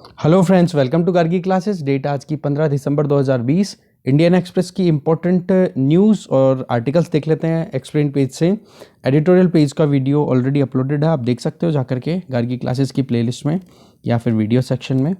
Hello friends, welcome to Gargi classes. Date आज की 15 दिसंबर 2020। इंडियन एक्सप्रेस की इंपॉर्टेंट न्यूज़ और आर्टिकल्स देख लेते हैं एक्सप्लेन पेज से। एडिटोरियल पेज का वीडियो ऑलरेडी अपलोडेड है, आप देख सकते हो जाकर के गार्गी क्लासेस की प्लेलिस्ट में या फिर वीडियो सेक्शन में।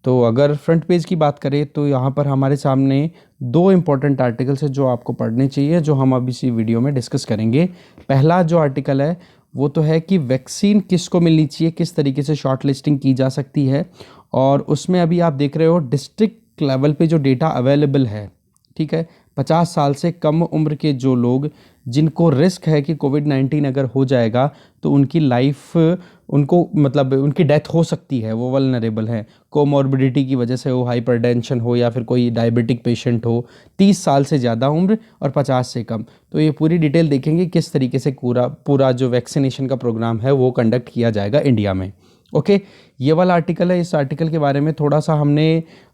तो अगर फ्रंट पेज की बात करें तो यहाँ पर हमारे सामने दो इम्पॉर्टेंट आर्टिकल्स हैं जो आपको पढ़ने चाहिए, जो हम अभी इसी वीडियो में डिस्कस करेंगे। पहला जो आर्टिकल है वो तो है कि वैक्सीन किसको मिलनी चाहिए, किस तरीके से शॉर्ट लिस्टिंग की जा सकती है। और उसमें अभी आप देख रहे हो डिस्ट्रिक्ट लेवल पे जो डेटा अवेलेबल है, ठीक है, 50 साल से कम उम्र के जो लोग जिनको रिस्क है कि कोविड-19 अगर हो जाएगा तो उनकी लाइफ उनको मतलब उनकी डेथ हो सकती है, वो वल्नरेबल है। कोमॉर्बिडिटी की वजह से हो, हाइपरटेंशन हो या फिर कोई डायबिटिक पेशेंट हो, 30 साल से ज़्यादा उम्र और 50 से कम। तो ये पूरी डिटेल देखेंगे किस तरीके से पूरा जो वैक्सीनेशन का प्रोग्राम है वो कंडक्ट किया जाएगा इंडिया में। ओके, ये वाला आर्टिकल है। इस आर्टिकल के बारे में थोड़ा सा हमने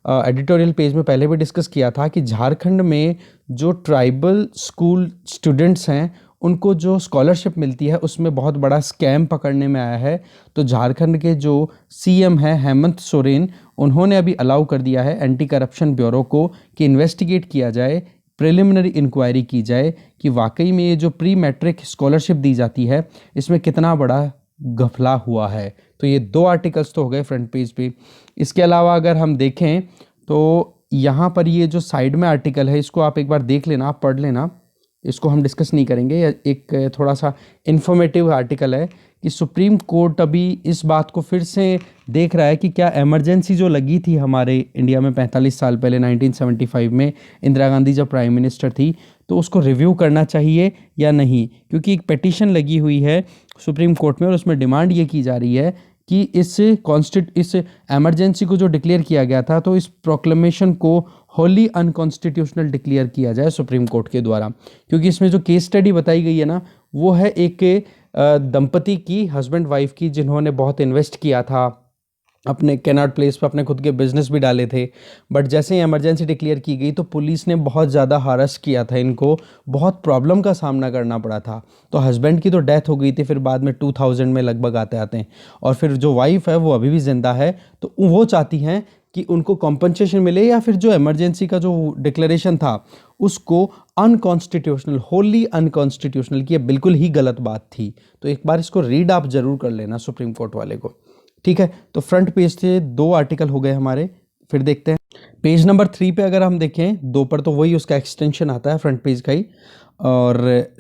एडिटोरियल पेज में पहले भी डिस्कस किया था कि झारखंड में जो ट्राइबल स्कूल स्टूडेंट्स हैं उनको जो स्कॉलरशिप मिलती है उसमें बहुत बड़ा स्कैम पकड़ने में आया है। तो झारखंड के जो सीएम हैं हेमंत सोरेन, उन्होंने अभी अलाउ कर दिया है एंटी करप्शन ब्यूरो को कि इन्वेस्टिगेट किया जाए, प्रिलिमिनरी इंक्वायरी की जाए कि वाकई में ये जो प्री मैट्रिक स्कॉलरशिप दी जाती है इसमें कितना बड़ा घपला हुआ है। तो ये दो आर्टिकल्स तो हो गए फ्रंट पेज पे। इसके अलावा अगर हम देखें तो यहाँ पर ये जो साइड में आर्टिकल है इसको आप एक बार देख लेना, आप पढ़ लेना, इसको हम डिस्कस नहीं करेंगे। एक थोड़ा सा इन्फॉर्मेटिव आर्टिकल है कि सुप्रीम कोर्ट अभी इस बात को फिर से देख रहा है कि क्या इमरजेंसी जो लगी थी हमारे इंडिया में 45 साल पहले 1975 में, इंदिरा गांधी जब प्राइम मिनिस्टर थी, तो उसको रिव्यू करना चाहिए या नहीं। क्योंकि एक पिटीशन लगी हुई है सुप्रीम कोर्ट में और उसमें डिमांड ये की जा रही है कि इस एमरजेंसी को जो डिक्लेयर किया गया था तो इस प्रोक्लेमेशन को होली अनकॉन्स्टिट्यूशनल डिक्लेयर किया जाए सुप्रीम कोर्ट के द्वारा। क्योंकि इसमें जो केस स्टडी बताई गई है ना, वो है एक दंपति की, हस्बैंड वाइफ की, जिन्होंने बहुत इन्वेस्ट किया था अपने कैनॉट प्लेस पे, अपने खुद के बिजनेस भी डाले थे। बट जैसे ही इमरजेंसी डिक्लेयर की गई तो पुलिस ने बहुत ज़्यादा हारस किया था इनको, बहुत प्रॉब्लम का सामना करना पड़ा था। तो हस्बैंड की तो डेथ हो गई थी फिर बाद में 2000 में लगभग आते आते, और फिर जो वाइफ है वो अभी भी जिंदा है। तो वो चाहती हैं कि उनको कॉम्पनसेशन मिले या फिर जो इमरजेंसी का जो डिक्लेरेशन था उसको अनकॉन्स्टिट्यूशनल, होली अनकॉन्स्टिट्यूशनल की, बिल्कुल ही गलत बात थी। तो एक बार इसको रीड आप जरूर कर लेना सुप्रीम कोर्ट वाले को, ठीक है। तो फ्रंट पेज से दो आर्टिकल हो गए हमारे। फिर देखते हैं पेज नंबर 3 पे। अगर हम देखें दो पर तो वही उसका एक्सटेंशन आता है फ्रंट पेज का ही। और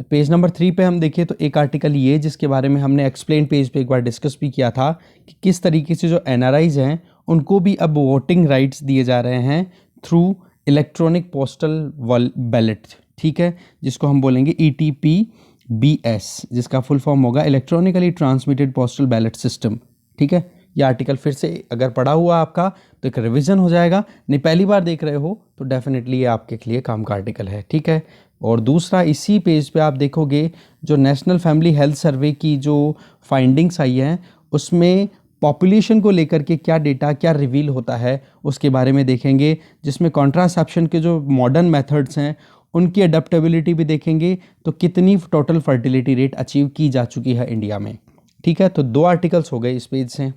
पेज नंबर 3 पे हम देखें तो एक आर्टिकल ये, जिसके बारे में हमने एक्सप्लेन पेज पे एक बार डिस्कस भी किया था कि किस तरीके से जो एनआरआईज हैं उनको भी अब वोटिंग राइट्स दिए जा रहे हैं थ्रू इलेक्ट्रॉनिक पोस्टल बैलेट, ठीक है, जिसको हम बोलेंगे ETPBS, जिसका फुल फॉर्म होगा electronically transmitted postal ballot system, ठीक है। ये आर्टिकल फिर से अगर पढ़ा हुआ आपका तो एक रिवीजन हो जाएगा, नहीं पहली बार देख रहे हो तो डेफिनेटली ये आपके लिए काम का आर्टिकल है, ठीक है। और दूसरा, इसी पेज पे आप देखोगे जो नेशनल फैमिली हेल्थ सर्वे की जो फाइंडिंग्स आई हैं उसमें पॉपुलेशन को लेकर के क्या डेटा, क्या रिवील होता है उसके बारे में देखेंगे, जिसमें कॉन्ट्रासेप्शन के जो मॉडर्न मेथड्स हैं उनकी अडेप्टेबिलिटी भी देखेंगे, तो कितनी टोटल फर्टिलिटी रेट अचीव की जा चुकी है इंडिया में, ठीक है। तो दो आर्टिकल्स हो गए इस पेज से।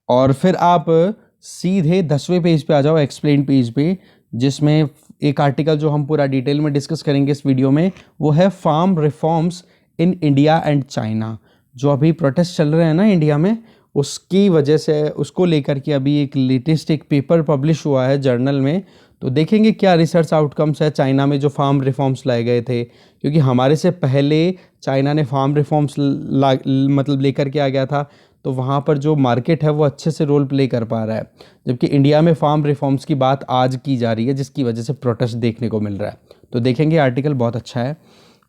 और फिर आप सीधे 10वें पेज पे आ जाओ, एक्सप्लेन पेज पे, जिसमें एक आर्टिकल जो हम पूरा डिटेल में डिस्कस करेंगे इस वीडियो में, वो है farm reforms in India and China. जो अभी प्रोटेस्ट चल रहे हैं ना इंडिया में, उसकी वजह से, उसको लेकर के अभी एक लेटेस्ट एक पेपर पब्लिश हुआ है जर्नल में। तो देखेंगे क्या रिसर्च आउटकम्स है चाइना में जो फार्म रिफॉर्म्स लाए गए थे। क्योंकि हमारे से पहले चाइना ने फार्म रिफॉर्म्स मतलब लेकर के आ गया था, तो वहाँ पर जो मार्केट है वो अच्छे से रोल प्ले कर पा रहा है, जबकि इंडिया में फार्म रिफॉर्म्स की बात आज की जा रही है, जिसकी वजह से प्रोटेस्ट देखने को मिल रहा है। तो देखेंगे, आर्टिकल बहुत अच्छा है।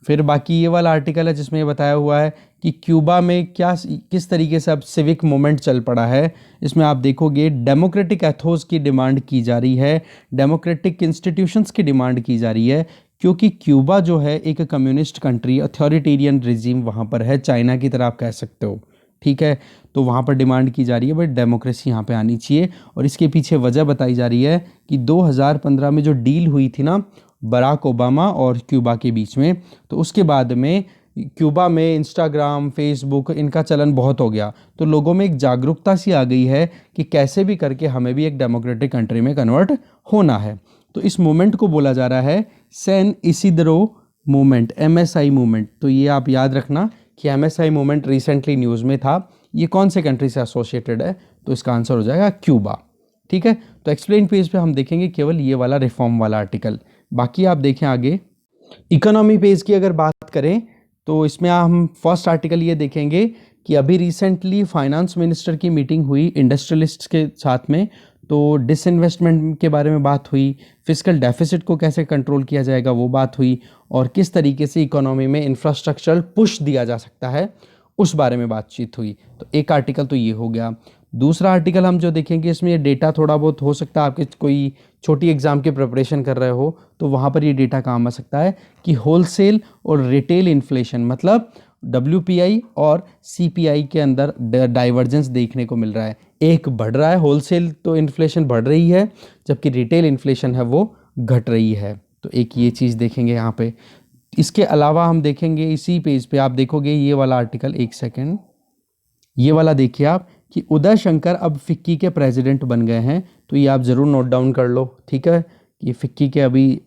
फिर बाकी ये वाला आर्टिकल है जिसमें ये बताया हुआ है कि क्यूबा में किस तरीके से अब सिविक मूवमेंट चल पड़ा है। इसमें आप देखोगे डेमोक्रेटिक एथोस की डिमांड की जा रही है, डेमोक्रेटिक इंस्टीट्यूशंस की डिमांड की जा रही है, क्योंकि क्यूबा जो है एक कम्युनिस्ट कंट्री, अथॉरिटेरियन रिजीम वहाँ पर है, चाइना की तरह आप कह सकते हो, ठीक है। तो वहाँ पर डिमांड की जा रही है बट डेमोक्रेसी यहाँ पे आनी चाहिए। और इसके पीछे वजह बताई जा रही है कि 2015 में जो डील हुई थी ना बराक ओबामा और क्यूबा के बीच में, तो उसके बाद में क्यूबा में इंस्टाग्राम, फेसबुक इनका चलन बहुत हो गया, तो लोगों में एक जागरूकता सी आ गई है कि कैसे भी करके हमें भी एक डेमोक्रेटिक कंट्री में कन्वर्ट होना है। तो इस मूवमेंट को बोला जा रहा है सैन इसिद्रो मूवमेंट, MSI मूवमेंट। तो ये आप याद रखना कि MSI मूवमेंट रिसेंटली न्यूज़ में था। ये कौन से कंट्री से एसोसिएटेड है? तो इसका आंसर हो जाएगा क्यूबा। ठीक है, तो एक्सप्लेन पेज पे हम देखेंगे केवल ये वाला रिफॉर्म वाला आर्टिकल। बाकी आप देखें आगे इकोनॉमी पेज की अगर बात करें तो इसमें हम फर्स्ट आर्टिकल ये देखेंगे कि अभी रिसेंटली फाइनेंस मिनिस्टर की मीटिंग हुई इंडस्ट्रियलिस्ट्स के साथ में, तो डिसइन्वेस्टमेंट के बारे में बात हुई, फिस्कल डेफिसिट को कैसे कंट्रोल किया जाएगा वो बात हुई, और किस तरीके से इकोनॉमी में इंफ्रास्ट्रक्चरल पुश दिया जा सकता है उस बारे में बातचीत हुई। तो एक आर्टिकल तो ये हो गया। दूसरा आर्टिकल हम जो देखेंगे इसमें ये डेटा थोड़ा बहुत हो सकता है आपके कोई छोटी एग्ज़ाम की प्रिपरेशन कर रहे हो तो वहाँ पर ये डेटा काम आ सकता है कि होलसेल और रिटेल इन्फ्लेशन, मतलब WPI और CPI के अंदर डाइवर्जेंस देखने को मिल रहा है। एक बढ़ रहा है, होलसेल तो इन्फ्लेशन बढ़ रही है जबकि रिटेल इन्फ्लेशन है वो घट रही है। तो एक ये चीज़ देखेंगे यहाँ पे। इसके अलावा हम देखेंगे इसी पेज पे आप देखोगे ये वाला आर्टिकल, एक सेकेंड, ये वाला देखिए आप कि उदय शंकर अब फिक्की के प्रेसिडेंट बन गए हैं। तो ये आप ज़रूर नोट डाउन कर लो, ठीक है, कि फिक्की के अभी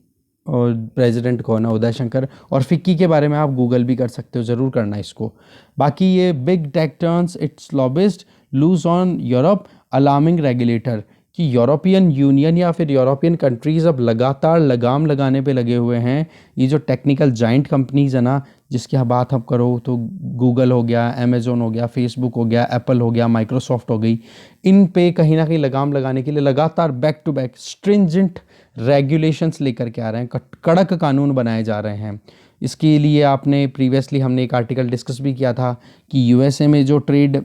और प्रेसिडेंट कौन है, उदय शंकर। और फिक्की के बारे में आप गूगल भी कर सकते हो, ज़रूर करना इसको। बाकी ये big tech turns it's lobbyist lose on Europe alarming regulator, कि यूरोपियन यूनियन या फिर यूरोपियन कंट्रीज़ अब लगातार लगाम लगाने पे लगे हुए हैं। ये जो टेक्निकल जाइंट कंपनीज़ है ना, जिसकी बात हम करो तो गूगल हो गया, अमेज़ोन हो गया, फेसबुक हो गया, एप्पल हो गया, माइक्रोसॉफ्ट हो गई, इन पे कहीं ना कहीं लगाम लगाने के लिए लगातार back to back stringent regulations लेकर के आ रहे हैं, कड़क कानून बनाए जा रहे हैं। इसके लिए आपने प्रीवियसली हमने एक आर्टिकल डिस्कस भी किया था कि USA में जो ट्रेड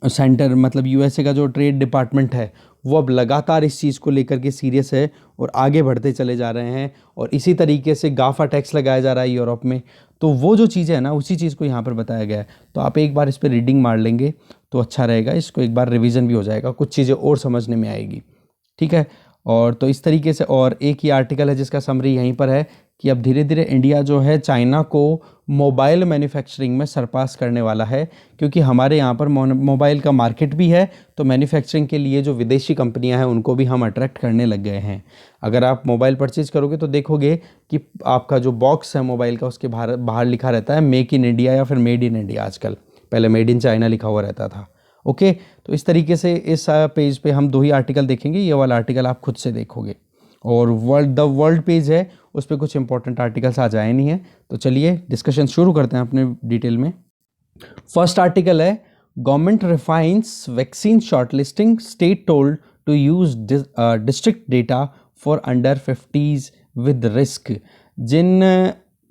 सेंटर, मतलब USA का जो ट्रेड डिपार्टमेंट है वो अब लगातार इस चीज़ को लेकर के सीरियस है और आगे बढ़ते चले जा रहे हैं। और इसी तरीके से गाफा टैक्स लगाया जा रहा है यूरोप में। तो वो जो चीज़ें है ना, उसी चीज़ को यहाँ पर बताया गया है। तो आप एक बार इस पर रीडिंग मार लेंगे तो अच्छा रहेगा, इसको एक बार रिवीजन भी हो जाएगा, कुछ चीज़ें और समझने में आएगी। ठीक है, और तो इस तरीके से, और एक ही आर्टिकल है जिसका समरी यहीं पर है कि अब धीरे धीरे इंडिया जो है चाइना को मोबाइल मैन्युफैक्चरिंग में सरपास करने वाला है, क्योंकि हमारे यहाँ पर मोबाइल का मार्केट भी है। तो मैन्युफैक्चरिंग के लिए जो विदेशी कंपनियां हैं उनको भी हम अट्रैक्ट करने लग गए हैं। अगर आप मोबाइल परचेज़ करोगे तो देखोगे कि आपका जो बॉक्स है मोबाइल का उसके बाहर लिखा रहता है मेक इन इंडिया या फिर मेड इन इंडिया आजकल, पहले मेड इन चाइना लिखा हुआ रहता था। ओके, तो इस तरीके से इस पेज पे हम 2 ही आर्टिकल देखेंगे। ये वाला आर्टिकल आप खुद से देखोगे, और वर्ल्ड पेज है उस पर कुछ इंपॉर्टेंट आर्टिकल्स आ जाए नहीं है। तो चलिए डिस्कशन शुरू करते हैं अपने डिटेल में। फर्स्ट आर्टिकल है government refines vaccine shortlisting, state told to use district data for under 50s with risk. जिन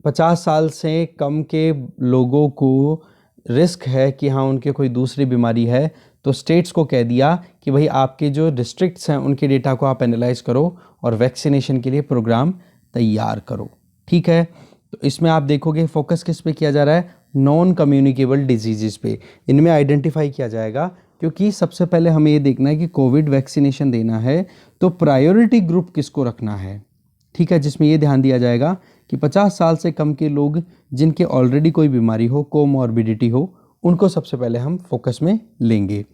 50 साल से कम के लोगों को रिस्क है कि हाँ उनके कोई दूसरी बीमारी है, तो स्टेट्स को कह दिया कि भाई आपके जो डिस्ट्रिक्ट्स हैं उनके डेटा को आप एनालाइज करो और वैक्सीनेशन के लिए प्रोग्राम तैयार करो। ठीक है, तो इसमें आप देखोगे फोकस किस पे किया जा रहा है, नॉन कम्युनिकेबल डिजीज़ पे। इनमें आइडेंटिफाई किया जाएगा, क्योंकि सबसे पहले हमें ये देखना है कि कोविड वैक्सीनेशन देना है तो प्रायोरिटी ग्रुप किसको रखना है। ठीक है, जिसमें ये ध्यान दिया जाएगा कि 50 साल से कम के लोग जिनके ऑलरेडी कोई बीमारी हो, कोमॉर्बिडिटी हो, उनको सबसे पहले हम फोकस में लेंगे।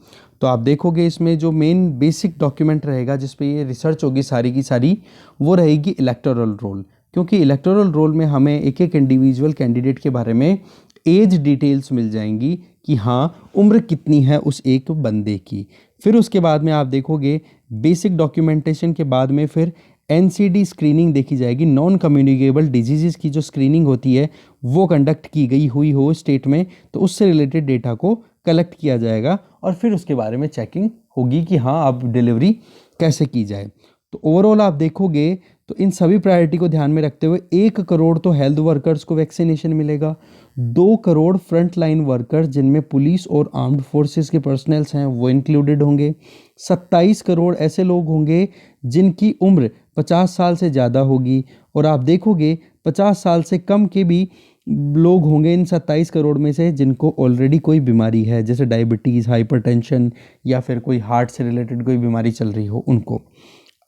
तो आप देखोगे इसमें जो मेन बेसिक डॉक्यूमेंट रहेगा जिस पे ये रिसर्च होगी सारी की सारी, वो रहेगी इलेक्टोरल रोल। क्योंकि इलेक्टोरल रोल में हमें एक एक इंडिविजुअल कैंडिडेट के बारे में एज डिटेल्स मिल जाएंगी कि हाँ उम्र कितनी है उस एक बंदे की। फिर उसके बाद में आप देखोगे बेसिक डॉक्यूमेंटेशन के बाद में फिर NCD स्क्रीनिंग देखी जाएगी, नॉन कम्युनिकेबल डिजीज़ की जो स्क्रीनिंग होती है वो कंडक्ट की गई हुई हो स्टेट में, तो उससे रिलेटेड डेटा को कलेक्ट किया जाएगा और फिर उसके बारे में चेकिंग होगी कि हाँ अब डिलीवरी कैसे की जाए। तो ओवरऑल आप देखोगे तो इन सभी प्रायोरिटी को ध्यान में रखते हुए 1 करोड़ तो हेल्थ वर्कर्स को वैक्सीनेशन मिलेगा, 2 करोड़ फ्रंट लाइन वर्कर्स जिनमें पुलिस और आर्म्ड फोर्सेस के पर्सनल्स हैं वो इंक्लूडेड होंगे, 27 करोड़ ऐसे लोग होंगे जिनकी उम्र 50 साल से ज़्यादा होगी, और आप देखोगे 50 साल से कम के भी लोग होंगे इन 27 करोड़ में से जिनको ऑलरेडी कोई बीमारी है, जैसे डायबिटीज़, हाइपरटेंशन या फिर कोई हार्ट से रिलेटेड कोई बीमारी चल रही हो उनको।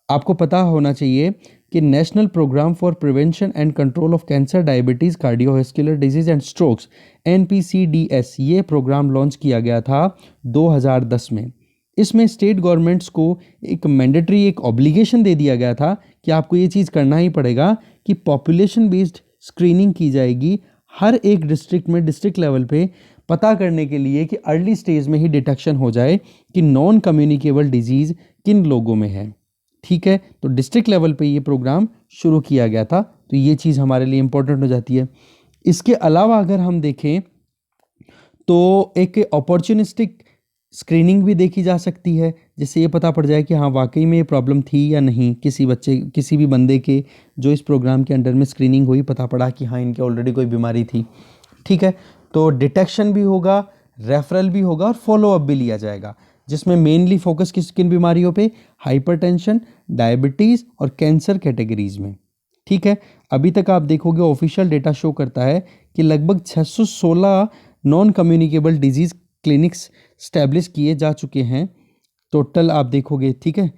आपको पता होना चाहिए कि national programme for prevention and control of cancer, diabetes, cardiovascular diseases and strokes NPCDS ये प्रोग्राम लॉन्च किया गया था 2010 में। इसमें स्टेट गवर्नमेंट्स को एक मैंडेटरी एक ऑब्लिगेशन दे दिया गया था कि आपको ये चीज़ करना ही पड़ेगा कि पॉपुलेशन बेस्ड स्क्रीनिंग की जाएगी हर एक डिस्ट्रिक्ट में, डिस्ट्रिक्ट लेवल पे पता करने के लिए कि अर्ली स्टेज में ही डिटेक्शन हो जाए कि नॉन कम्युनिकेबल डिजीज़ किन लोगों में है। ठीक है, तो डिस्ट्रिक्ट लेवल पे ये प्रोग्राम शुरू किया गया था, तो ये चीज़ हमारे लिए इम्पोर्टेंट हो जाती है। इसके अलावा अगर हम देखें तो एक अपॉर्चुनिस्टिक स्क्रीनिंग भी देखी जा सकती है, जिससे ये पता पड़ जाए कि हाँ वाकई में ये प्रॉब्लम थी या नहीं। किसी भी बंदे के जो इस प्रोग्राम के अंडर में स्क्रीनिंग हुई, पता पड़ा कि हाँ इनके ऑलरेडी कोई बीमारी थी। ठीक है, तो डिटेक्शन भी होगा, रेफरल भी होगा और फॉलोअप भी लिया जाएगा, जिसमें मेनली फोकस किन बीमारियों पे, हाइपरटेंशन, डायबिटीज़ और कैंसर कैटेगरीज में। ठीक है, अभी तक आप देखोगे ऑफिशियल डेटा शो करता है कि लगभग 616 non communicable disease clinics establish किए जा चुके हैं टोटल, आप देखोगे। ठीक है,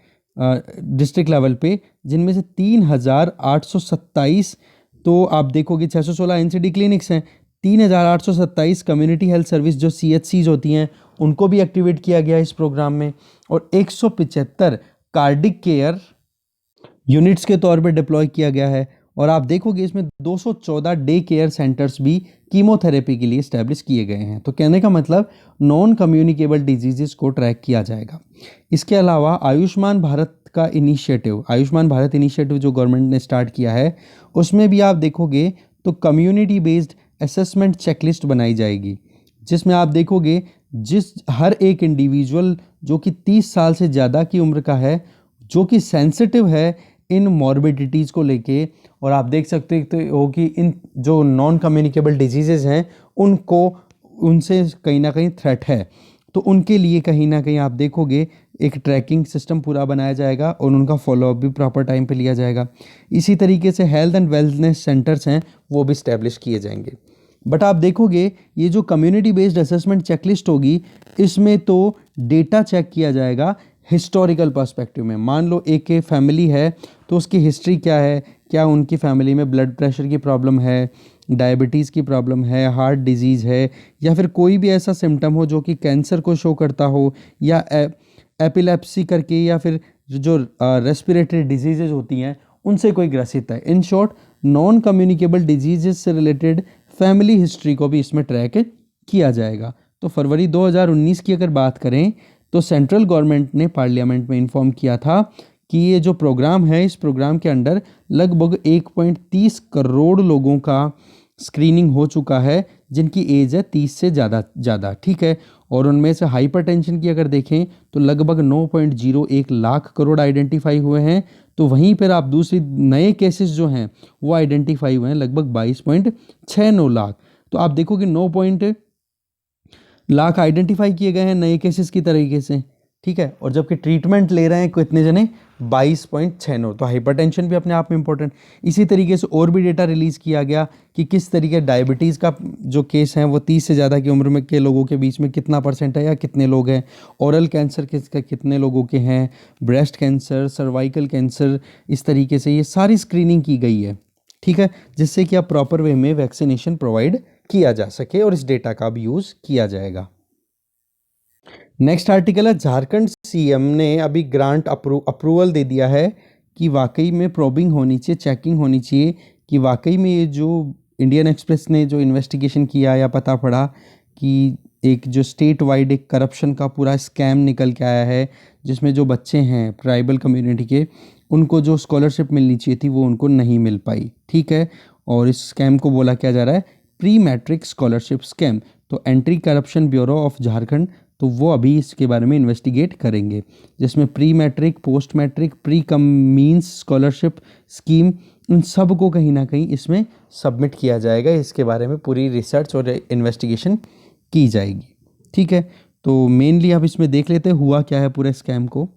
डिस्ट्रिक्ट लेवल पे, जिनमें से 3827, तो आप देखोगे 616 NCD क्लिनिक्स हैं, 3827 कम्युनिटी हेल्थ सर्विस जो CHCs होती हैं उनको भी एक्टिवेट किया गया इस प्रोग्राम में, और 175 कार्डिक केयर यूनिट्स के तौर पे डिप्लॉय किया गया है। और आप देखोगे इसमें 214 डे केयर सेंटर्स भी कीमोथेरेपी के लिए इस्टेब्लिश किए गए हैं। तो कहने का मतलब नॉन कम्युनिकेबल डिजीजेस को ट्रैक किया जाएगा। इसके अलावा आयुष्मान भारत इनिशिएटिव जो गवर्नमेंट ने स्टार्ट किया है, उसमें भी आप देखोगे तो कम्युनिटी बेस्ड असेसमेंट चेकलिस्ट बनाई जाएगी, जिसमें आप देखोगे हर एक इंडिविजुअल जो कि 30 साल से ज़्यादा की उम्र का है, जो कि सेंसिटिव है इन मॉर्बिडिटीज़ को लेके, और आप देख सकते हो कि इन जो नॉन कम्युनिकेबल डिजीज़ेज़ हैं उनसे कहीं ना कहीं थ्रेट है, तो उनके लिए कहीं ना कहीं आप देखोगे एक ट्रैकिंग सिस्टम पूरा बनाया जाएगा और उनका फॉलोअप भी प्रॉपर टाइम पे लिया जाएगा। इसी तरीके से हेल्थ एंड वेलनेस सेंटर्स हैं वो भी इस्टेब्लिश किए जाएंगे। बट आप देखोगे ये जो कम्युनिटी बेस्ड असेसमेंट चेकलिस्ट होगी, इसमें तो डेटा चेक किया जाएगा हिस्टोरिकल पर्सपेक्टिव में। मान लो एक फैमिली है तो उसकी हिस्ट्री क्या है, क्या उनकी फैमिली में ब्लड प्रेशर की प्रॉब्लम है, डायबिटीज़ की प्रॉब्लम है, हार्ट डिजीज़ है, या फिर कोई भी ऐसा सिम्टम हो जो कि कैंसर को शो करता हो, या एपिलेप्सी करके, या फिर जो रेस्पिरेटरी डिजीज़ेज होती हैं उनसे कोई ग्रसित है। In short, non communicable diseases से रिलेटेड फैमिली हिस्ट्री को भी इसमें ट्रैक किया जाएगा। तो फरवरी 2019 की अगर बात करें तो सेंट्रल गवर्नमेंट ने पार्लियामेंट में इन्फॉर्म किया था कि ये जो प्रोग्राम है, इस प्रोग्राम के अंडर लगभग 1.30 करोड़ लोगों का स्क्रीनिंग हो चुका है जिनकी एज है 30 से ज़्यादा। ठीक है, और उनमें से हाइपरटेंशन की अगर देखें तो लगभग 9.01 लाख करोड़ आइडेंटिफाई हुए हैं। तो वहीं पर आप दूसरी नए केसेस जो हैं वो आइडेंटिफाई हुए हैं लगभग 22.69 लाख। तो आप देखोगे 9 लाख आइडेंटिफाई किए गए हैं नए केसेस की तरीके से। ठीक है, और जबकि ट्रीटमेंट ले रहे हैं कितने जने, 22.69। तो हाइपरटेंशन भी अपने आप में इंपॉर्टेंट। इसी तरीके से और भी डेटा रिलीज़ किया गया कि किस तरीके डायबिटीज़ का जो केस है वो 30 से ज़्यादा की उम्र में के लोगों के बीच में कितना % है या कितने लोग हैं, ओरल कैंसर के कितने लोगों के हैं, ब्रेस्ट कैंसर, सर्वाइकल कैंसर, इस तरीके से ये सारी स्क्रीनिंग की गई है। ठीक है, जिससे कि आप प्रॉपर वे में वैक्सीनेशन प्रोवाइड किया जा सके और इस डेटा का भी यूज़ किया जाएगा। नेक्स्ट आर्टिकल है, झारखंड CM ने अभी ग्रांट अप्रूवल दे दिया है कि वाकई में प्रोबिंग होनी चाहिए, चेकिंग होनी चाहिए कि वाकई में ये जो इंडियन एक्सप्रेस ने जो इन्वेस्टिगेशन किया या पता पड़ा कि एक जो स्टेट वाइड एक करप्शन का पूरा स्कैम निकल के आया है, जिसमें जो बच्चे हैं ट्राइबल कम्युनिटी के, उनको जो स्कॉलरशिप मिलनी चाहिए थी वो उनको नहीं मिल पाई। ठीक है, और इस स्कैम को बोला क्या जा रहा है, प्री मैट्रिक स्कॉलरशिप स्कैम। तो anti corruption bureau of Jharkhand, तो वो अभी इसके बारे में इन्वेस्टिगेट करेंगे, जिसमें pre matric, post matric, pre cum means scholarship scheme, उन सब को कहीं ना कहीं इसमें सबमिट किया जाएगा। इसके बारे में पूरी रिसर्च और इन्वेस्टिगेशन की जाएगी। ठीक है, तो मेनली आप इसमें देख लेते हैं हुआ क्या है पूरे स्कैम को।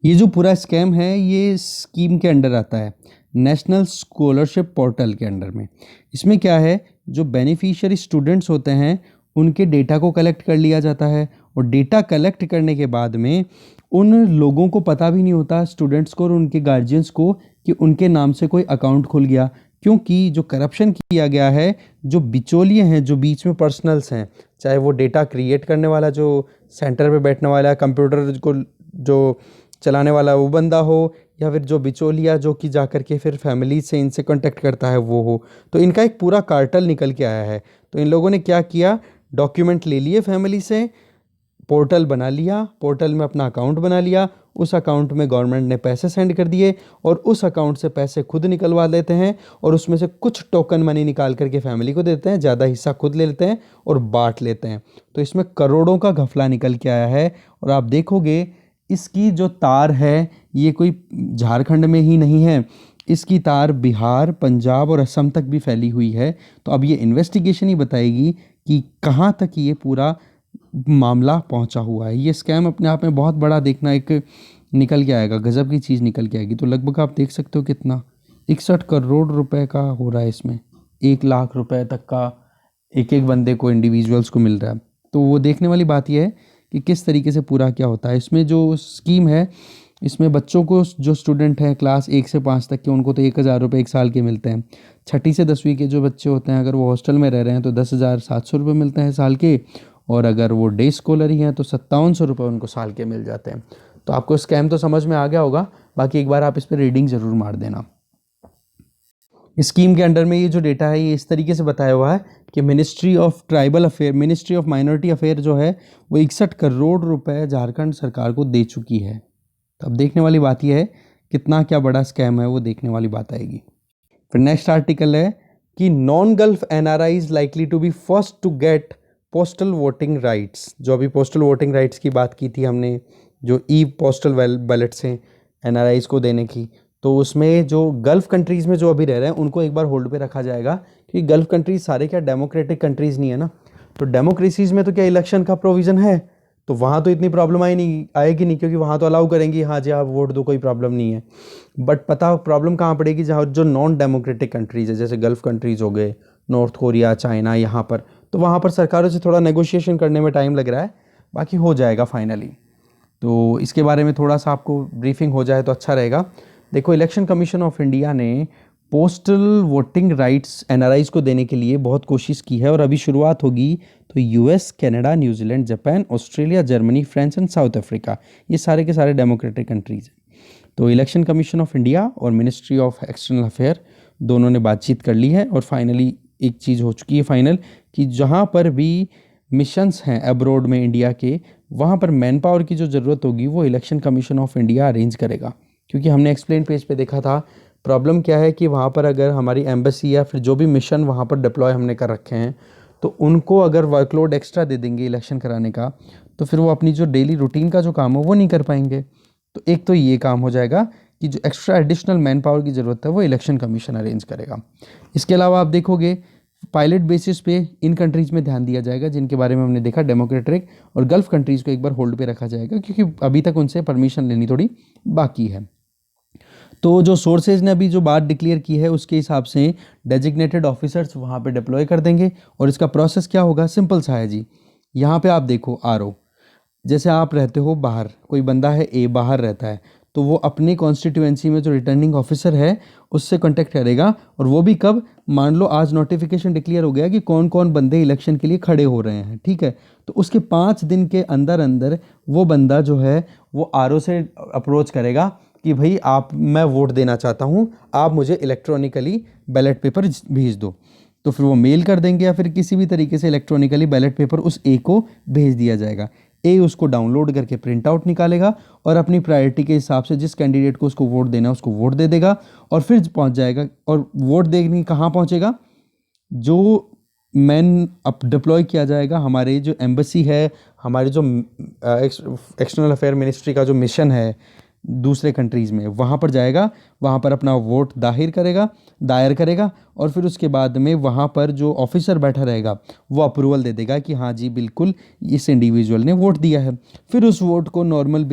ये जो पूरा स्कैम है ये स्कीम के अंडर आता है, नेशनल स्कॉलरशिप पोर्टल के अंडर में। इसमें क्या है, जो बेनिफिशियरी स्टूडेंट्स होते हैं उनके डेटा को कलेक्ट कर लिया जाता है, और डेटा कलेक्ट करने के बाद में उन लोगों को पता भी नहीं होता, स्टूडेंट्स को और उनके गार्जियंस को, कि उनके नाम से कोई अकाउंट खुल गया। क्योंकि जो करप्शन किया गया है, जो बिचौलिए हैं, जो बीच में पर्सनल्स हैं, चाहे वो डेटा क्रिएट करने वाला जो सेंटर पे बैठने वाला है, कंप्यूटर को जो चलाने वाला वो बंदा हो, या फिर जो बिचौलिया जो कि जा कर के फिर फैमिली से इनसे कांटेक्ट करता है वो हो, तो इनका एक पूरा कार्टेल निकल के आया है। तो इन लोगों ने क्या किया, डॉक्यूमेंट ले लिए फैमिली से, पोर्टल बना लिया, पोर्टल में अपना अकाउंट बना लिया, उस अकाउंट में गवर्नमेंट ने पैसे सेंड कर दिए और उस अकाउंट से पैसे खुद निकलवा लेते हैं और उसमें से कुछ टोकन मनी निकाल करके फैमिली को देते हैं, ज़्यादा हिस्सा खुद ले लेते हैं और बांट लेते हैं। तो इसमें करोड़ों का घपला निकल के आया है। और आप देखोगे इसकी जो तार है, ये कोई झारखंड में ही नहीं है, इसकी तार बिहार, पंजाब और असम तक भी फैली हुई है। तो अब ये इन्वेस्टिगेशन ही बताएगी कि कहाँ तक ये पूरा मामला पहुंचा हुआ है। ये स्कैम अपने आप में बहुत बड़ा, देखना एक निकल के आएगा, गजब की चीज़ निकल के आएगी। तो लगभग आप देख सकते हो कितना 61 करोड़ रुपए का हो रहा है इसमें, 1 लाख रुपए तक का एक एक बंदे को, इंडिविजुअल्स को मिल रहा है। तो वो देखने वाली बात यह है कि किस तरीके से पूरा क्या होता है। इसमें जो स्कीम है, इसमें बच्चों को, जो स्टूडेंट हैं क्लास 1 से 5 तक के, उनको तो 1,000 रुपये 1 साल के मिलते हैं। 6ठी से 10वीं के जो बच्चे होते हैं, अगर वो हॉस्टल में रह रहे हैं तो 10,700 रुपये मिलते हैं साल के, और अगर वो डे स्कॉलर ही हैं तो 5700 रुपये उनको साल के मिल जाते हैं। तो आपको स्कैम तो समझ में आ गया होगा, बाकी एक बार आप इस पर रीडिंग ज़रूर मार देना। स्कीम के अंडर में ये जो डेटा है, ये इस तरीके से बताया हुआ है कि ministry of tribal affair, ministry of minority affair जो है वो 61 करोड़ रुपए झारखंड सरकार को दे चुकी है। तो अब देखने वाली बात यह है कितना क्या बड़ा स्कैम है, वो देखने वाली बात आएगी। फिर नेक्स्ट आर्टिकल है कि non Gulf NRIs likely to be first to get postal voting rights. जो अभी पोस्टल वोटिंग राइट्स की बात की थी हमने, जो ई पोस्टल बैलेट से एनआरआईज को देने की, तो उसमें जो गल्फ़ कंट्रीज़ में जो अभी रह रहे हैं उनको एक बार होल्ड पे रखा जाएगा, क्योंकि गल्फ़ कंट्रीज़ सारे क्या डेमोक्रेटिक कंट्रीज़ नहीं है ना। तो डेमोक्रेसीज़ में तो क्या इलेक्शन का प्रोविज़न है, तो वहाँ तो इतनी प्रॉब्लम आएगी नहीं, क्योंकि वहाँ तो अलाउ करेंगी, हाँ जी आप वोट दो, कोई प्रॉब्लम नहीं है। बट पता प्रॉब्लम कहाँ पड़ेगी, जहाँ जो नॉन डेमोक्रेटिक कंट्रीज़ है, जैसे गल्फ़ कंट्रीज़ हो गए, नॉर्थ कोरिया, चाइना, यहाँ पर, तो वहाँ पर सरकारों से थोड़ा नेगोशिएशन करने में टाइम लग रहा है, बाकी हो जाएगा फाइनली। तो इसके बारे में थोड़ा सा आपको ब्रीफिंग हो जाए तो अच्छा रहेगा। देखो, इलेक्शन कमीशन ऑफ इंडिया ने पोस्टल वोटिंग राइट्स एनआरआईज को देने के लिए बहुत कोशिश की है, और अभी शुरुआत होगी तो US, Canada, New Zealand, Japan, Australia, Germany, France and south Africa, ये सारे के सारे डेमोक्रेटिक कंट्रीज़ हैं। तो इलेक्शन कमीशन ऑफ इंडिया और मिनिस्ट्री ऑफ एक्सटर्नल अफेयर दोनों ने बातचीत कर ली है, और फाइनली एक चीज़ हो चुकी है फाइनल, कि जहाँ पर भी मिशंस हैं अब्रॉड में इंडिया के, वहाँ पर मैन पावर की जो ज़रूरत होगी वो election commission of India arrange करेगा। क्योंकि हमने एक्सप्लेन पेज पे देखा था, प्रॉब्लम क्या है कि वहाँ पर अगर हमारी एम्बेसी या फिर जो भी मिशन वहाँ पर डिप्लॉय हमने कर रखे हैं, तो उनको अगर वर्कलोड एक्स्ट्रा दे देंगे इलेक्शन कराने का, तो फिर वो अपनी जो डेली रूटीन का जो काम हो वो नहीं कर पाएंगे। तो एक तो ये काम हो जाएगा कि जो एक्स्ट्रा एडिशनल मैन पावर की ज़रूरत है वो इलेक्शन कमीशन अरेंज करेगा। इसके अलावा आप देखोगे पायलट बेसिस पे इन कंट्रीज़ में ध्यान दिया जाएगा जिनके बारे में हमने देखा डेमोक्रेटिक, और गल्फ़ कंट्रीज़ को एक बार होल्ड पे रखा जाएगा, क्योंकि अभी तक उनसे परमिशन लेनी थोड़ी बाकी है। तो जो सोर्सेज ने अभी जो बात डिक्लेयर की है उसके हिसाब से डेजिग्नेटेड ऑफिसर्स वहाँ पे डिप्लॉय कर देंगे, और इसका प्रोसेस क्या होगा, सिंपल सा है जी। यहाँ पे आप देखो आरओ, जैसे आप रहते हो बाहर, कोई बंदा है ए बाहर रहता है, तो वो अपनी कॉन्स्टिट्यूएंसी में जो रिटर्निंग ऑफिसर है उससे कांटेक्ट करेगा, और वो भी कब, मान लो आज नोटिफिकेशन डिक्लेयर हो गया कि कौन कौन बंदे इलेक्शन के लिए खड़े हो रहे हैं, ठीक है, तो उसके 5 दिन के अंदर अंदर वो बंदा जो है वो आरओ से अप्रोच करेगा कि भाई मैं वोट देना चाहता हूँ, आप मुझे इलेक्ट्रॉनिकली बैलेट पेपर भेज दो। तो फिर वो मेल कर देंगे या फिर किसी भी तरीके से इलेक्ट्रॉनिकली बैलेट पेपर उस ए को भेज दिया जाएगा। ए उसको डाउनलोड करके प्रिंट आउट निकालेगा और अपनी प्रायोरिटी के हिसाब से जिस कैंडिडेट को उसको वोट देना है उसको वोट दे देगा, और फिर पहुंच जाएगा। और वोट देने कहाँ पहुंचेगा, जो मैन अप डिप्लॉय किया जाएगा, हमारे जो एम्बेसी है, हमारे जो एक्सटर्नल अफेयर मिनिस्ट्री का जो मिशन है दूसरे कंट्रीज़ में, वहाँ पर जाएगा, वहाँ पर अपना वोट दायर करेगा, और फिर उसके बाद में वहाँ पर जो ऑफिसर बैठा रहेगा वो अप्रूवल दे देगा कि हाँ जी बिल्कुल इस इंडिविजुअल ने वोट दिया है। फिर उस वोट को नॉर्मल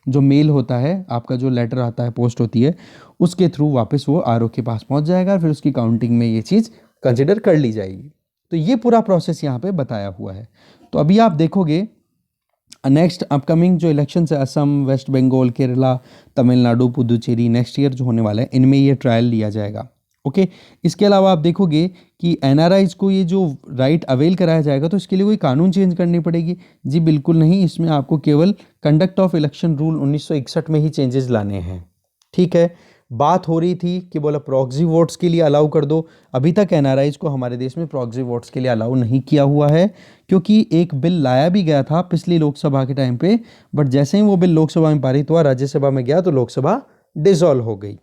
जो मेल होता है, आपका जो लेटर आता है, पोस्ट होती है, उसके थ्रू वापस वो आरओ के पास पहुँच जाएगा, फिर उसकी काउंटिंग में ये चीज़ कंसिडर कर ली जाएगी। तो ये पूरा प्रोसेस यहाँ पे बताया हुआ है। तो अभी आप देखोगे नेक्स्ट अपकमिंग जो इलेक्शन है असम, वेस्ट बंगाल, केरला, तमिलनाडु, पुदुचेरी नेक्स्ट ईयर जो होने वाला है, इनमें ये ट्रायल लिया जाएगा। ओके, इसके अलावा आप देखोगे कि एनआरआईज को ये जो राइट अवेल कराया जाएगा तो इसके लिए कोई कानून चेंज करनी पड़ेगी? जी बिल्कुल नहीं, इसमें आपको केवल कंडक्ट ऑफ इलेक्शन रूल 1961 में ही चेंजेस लाने हैं। ठीक है, बात हो रही थी कि बोला प्रॉक्सी वोट्स के लिए अलाउ कर दो। अभी तक एनआरआईज को हमारे देश में प्रॉक्सी वोट्स के लिए अलाउ नहीं किया हुआ है, क्योंकि एक बिल लाया भी गया था पिछली लोकसभा के टाइम पे, बट जैसे ही वो बिल लोकसभा में पारित हुआ, राज्यसभा में गया तो लोकसभा डिसॉल्व हो गई।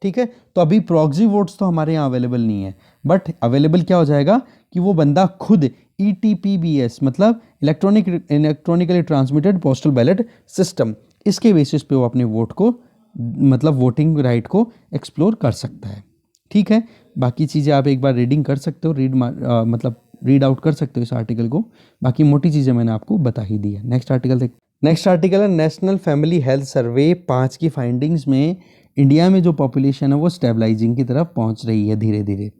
ठीक है, तो अभी प्रॉक्सी वोट्स तो हमारे यहाँ अवेलेबल नहीं है, बट अवेलेबल क्या हो जाएगा कि वो बंदा खुद ETPBS मतलब electronically transmitted postal ballot system, इसके बेसिस पे वो अपने वोट को मतलब वोटिंग राइट को एक्सप्लोर कर सकता है। ठीक है, बाकी चीज़ें आप एक बार रीडिंग कर सकते हो, मतलब रीड आउट कर सकते हो इस आर्टिकल को। बाकी मोटी चीज़ें मैंने आपको बता ही दी है। नेक्स्ट आर्टिकल देख, नेक्स्ट आर्टिकल है नेशनल फैमिली हेल्थ सर्वे 5 की फाइंडिंग्स में इंडिया में जो पॉपुलेशन है वो स्टेबलाइजिंग की तरफ पहुंच रही है धीरे धीरे।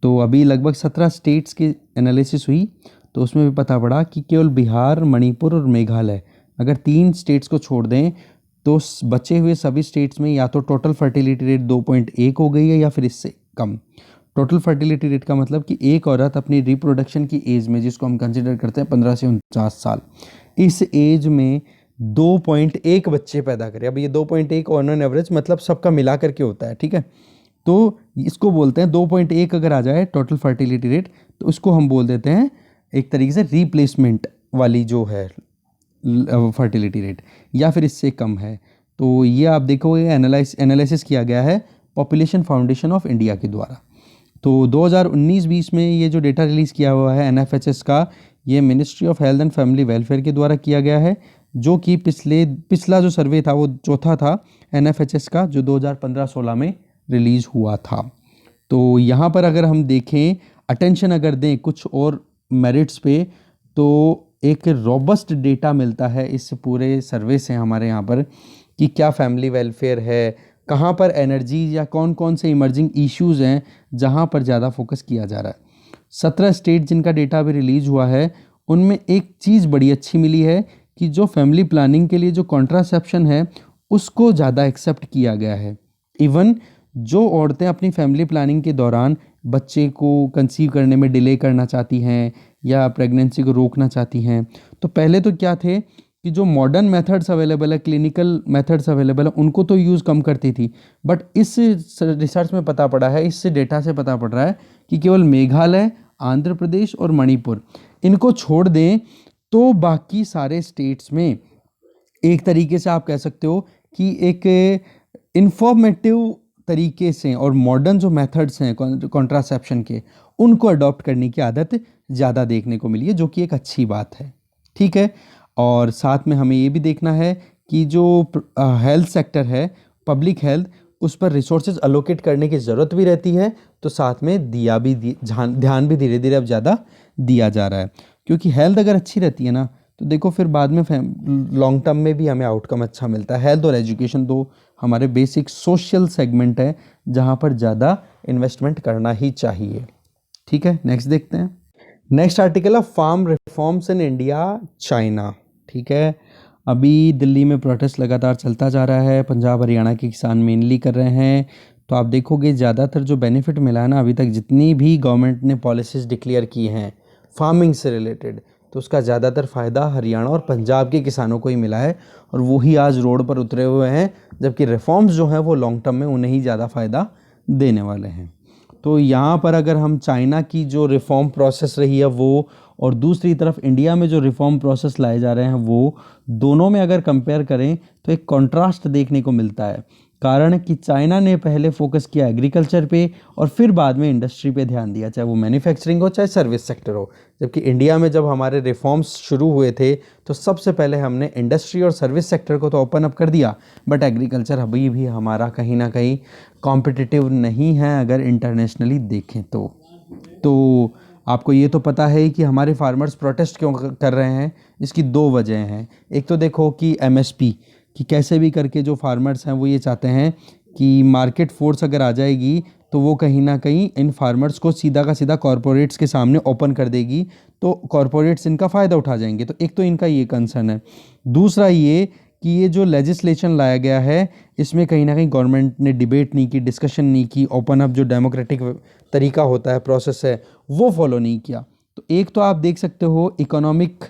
तो अभी लगभग 17 स्टेट्स की एनालिसिस हुई, तो उसमें भी पता पड़ा कि केवल बिहार, मणिपुर और मेघालय, अगर 3 स्टेट्स को छोड़ दें तो बचे हुए सभी स्टेट्स में या तो टोटल फर्टिलिटी रेट 2.1 हो गई है या फिर इससे कम। टोटल फर्टिलिटी रेट का मतलब कि एक औरत अपनी रिप्रोडक्शन की एज में, जिसको हम कंसिडर करते हैं 15 से 49 साल, इस एज में 2.1 बच्चे पैदा करे। अब ये 2.1 ऑन एन एवरेज मतलब सबका मिला करके होता है। ठीक है, तो इसको बोलते हैं 2.1 अगर आ जाए टोटल फर्टिलिटी रेट, तो उसको हम बोल देते हैं एक तरीके से रिप्लेसमेंट वाली जो है फर्टिलिटी रेट, या फिर इससे कम है। तो ये आप देखोगे एनालिसिस किया गया है पॉपुलेशन फाउंडेशन ऑफ इंडिया के द्वारा। तो 2019-20 में ये जो डेटा रिलीज़ किया हुआ है NFHS का, ये ministry of health and family welfare के द्वारा किया गया है, जो कि पिछला जो सर्वे था वो चौथा था NFHS का, जो 2015-16 में रिलीज़ हुआ था। तो यहाँ पर अगर हम देखें, अटेंशन अगर दें कुछ और मेरिट्स पे, तो एक रोबस्ट डेटा मिलता है इस पूरे सर्वे से हमारे यहाँ पर कि क्या फैमिली वेलफेयर है, कहाँ पर एनर्जी या कौन कौन से इमर्जिंग इश्यूज़ हैं जहाँ पर ज़्यादा फोकस किया जा रहा है। 17 स्टेट जिनका डेटा अभी रिलीज़ हुआ है, उनमें एक चीज़ बड़ी अच्छी मिली है कि जो फैमिली प्लानिंग के लिए जो कॉन्ट्रासेप्शन है उसको ज़्यादा एक्सेप्ट किया गया है। इवन जो औरतें अपनी फैमिली प्लानिंग के दौरान बच्चे को कंसीव करने में डिले करना चाहती हैं या प्रेगनेंसी को रोकना चाहती हैं, तो पहले तो क्या थे कि जो मॉडर्न मेथड्स अवेलेबल है, क्लिनिकल मेथड्स अवेलेबल है, उनको तो यूज़ कम करती थी, बट इस रिसर्च में पता पड़ा है, इससे डेटा से पता पड़ रहा है कि केवल मेघालय, आंध्र प्रदेश और मणिपुर, इनको छोड़ दें तो बाकी सारे स्टेट्स में एक तरीके से आप कह सकते हो कि एक इंफॉर्मेटिव तरीके से और मॉडर्न जो मेथड्स हैं कॉन्ट्रासेप्शन के, उनको अडॉप्ट करने की आदत ज़्यादा देखने को मिली है, जो कि एक अच्छी बात है। ठीक है, और साथ में हमें ये भी देखना है कि जो हेल्थ सेक्टर है, पब्लिक हेल्थ, उस पर रिसोर्सेज अलोकेट करने की ज़रूरत भी रहती है, तो साथ में ध्यान भी धीरे धीरे अब ज़्यादा दिया जा रहा है, क्योंकि हेल्थ अगर अच्छी रहती है ना, तो देखो फिर बाद में लॉन्ग टर्म में भी हमें आउटकम अच्छा मिलता है। हेल्थ और एजुकेशन दो हमारे बेसिक सोशल सेगमेंट है जहाँ पर ज़्यादा इन्वेस्टमेंट करना ही चाहिए। ठीक है, नेक्स्ट देखते हैं। नेक्स्ट आर्टिकल है farm reforms in India China. ठीक है, अभी दिल्ली में प्रोटेस्ट लगातार चलता जा रहा है, पंजाब हरियाणा के किसान मेनली कर रहे हैं। तो आप देखोगे ज़्यादातर जो बेनिफिट मिला है ना अभी तक, जितनी भी गवर्नमेंट ने पॉलिसीज़ डिक्लेयर की हैं फार्मिंग से रिलेटेड, तो उसका ज़्यादातर फ़ायदा हरियाणा और पंजाब के किसानों को ही मिला है, और वो ही आज रोड पर उतरे हुए हैं, जबकि रिफॉर्म्स जो हैं वो लॉन्ग टर्म में उन्हें ही ज़्यादा फ़ायदा देने वाले हैं। तो यहाँ पर अगर हम चाइना की जो रिफॉर्म प्रोसेस रही है वो, और दूसरी तरफ इंडिया में जो रिफॉर्म प्रोसेस लाए जा रहे हैं वो, दोनों में अगर कंपेयर करें तो एक कंट्रास्ट देखने को मिलता है। कारण कि चाइना ने पहले फोकस किया एग्रीकल्चर पे और फिर बाद में इंडस्ट्री पे ध्यान दिया, चाहे वो मैन्युफैक्चरिंग हो चाहे सर्विस सेक्टर हो। जबकि इंडिया में जब हमारे रिफॉर्म्स शुरू हुए थे तो सबसे पहले हमने इंडस्ट्री और सर्विस सेक्टर को तो ओपन अप कर दिया, बट एग्रीकल्चर अभी भी हमारा कहीं ना कहीं कॉम्पिटिटिव नहीं है अगर इंटरनेशनली देखें तो आपको ये तो पता है कि हमारे फार्मर्स प्रोटेस्ट क्यों कर रहे हैं। इसकी 2 वजह हैं। एक तो देखो कि MSP कि कैसे भी करके जो फार्मर्स हैं वो ये चाहते हैं कि मार्केट फोर्स अगर आ जाएगी तो वो कहीं ना कहीं इन फार्मर्स को सीधा का सीधा कॉरपोरेट्स के सामने ओपन कर देगी, तो कॉरपोरेट्स इनका फ़ायदा उठा जाएंगे। तो एक तो इनका ये कंसर्न है। दूसरा ये कि ये जो लेजिस्लेशन लाया गया है, इसमें कहीं ना कहीं गवर्नमेंट ने डिबेट नहीं की, डिस्कशन नहीं की, ओपन अप जो डेमोक्रेटिक तरीका होता है, प्रोसेस है, वो फॉलो नहीं किया। तो एक तो आप देख सकते हो इकोनॉमिक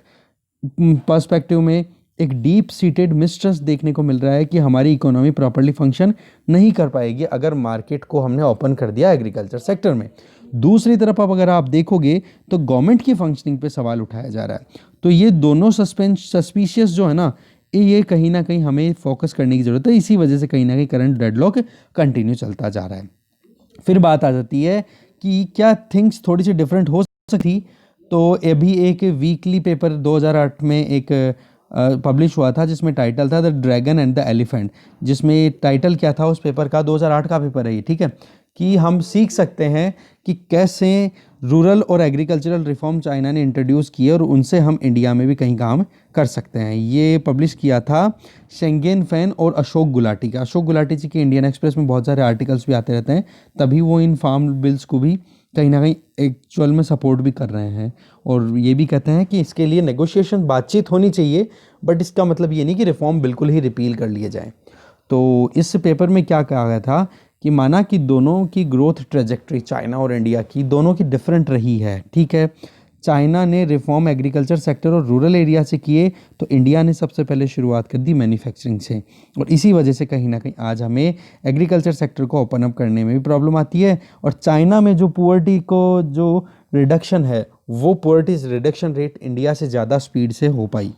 पर्सपेक्टिव में एक डीप सीटेड मिसट्रस्ट देखने को मिल रहा है कि हमारी इकोनॉमी प्रॉपर्ली फंक्शन नहीं कर पाएगी अगर मार्केट को हमने ओपन कर दिया एग्रीकल्चर सेक्टर में। दूसरी तरफ अब अगर आप देखोगे तो गवर्नमेंट की फंक्शनिंग पे सवाल उठाया जा रहा है। तो ये दोनों सस्पिशियस जो है ना, ये कहीं ना कहीं हमें फोकस करने की ज़रूरत है। इसी वजह से कहीं ना कहीं करंट डेडलॉक कंटिन्यू चलता जा रहा है। फिर बात आ जाती है कि क्या थिंग्स थोड़ी सी डिफरेंट हो सकती। तो अभी एक वीकली पेपर 2008 में एक पब्लिश हुआ था जिसमें टाइटल था the dragon and the elephant. जिसमें टाइटल क्या था उस पेपर का, 2008 का पेपर है ये, ठीक है, कि हम सीख सकते हैं कि कैसे रूरल और एग्रीकल्चरल रिफॉर्म चाइना ने इंट्रोड्यूस किए और उनसे हम इंडिया में भी कहीं काम कर सकते हैं। ये पब्लिश किया था शेंगेन फैन और अशोक गुलाटी का। अशोक गुलाटी जी के इंडियन एक्सप्रेस में बहुत सारे आर्टिकल्स भी आते रहते हैं, तभी वो इन फार्म बिल्स को भी कहीं ना कहीं एक्चुअल में सपोर्ट भी कर रहे हैं। और ये भी कहते हैं कि इसके लिए नेगोशिएशन, बातचीत होनी चाहिए, बट इसका मतलब ये नहीं कि रिफॉर्म बिल्कुल ही रिपील कर लिए जाए। तो इस पेपर में क्या कहा गया था कि माना कि दोनों की ग्रोथ ट्रेजेक्ट्री, चाइना और इंडिया की, दोनों की डिफरेंट रही है, ठीक है। चाइना ने रिफॉर्म एग्रीकल्चर सेक्टर और रूरल एरिया से किए, तो इंडिया ने सबसे पहले शुरुआत कर दी मैन्युफैक्चरिंग से। और इसी वजह से कहीं ना कहीं आज हमें एग्रीकल्चर सेक्टर को ओपन अप करने में भी प्रॉब्लम आती है। और चाइना में जो पुअर्टी को जो रिडक्शन है, वो पुअर्टी रिडक्शन रेट इंडिया से ज़्यादा स्पीड से हो पाई,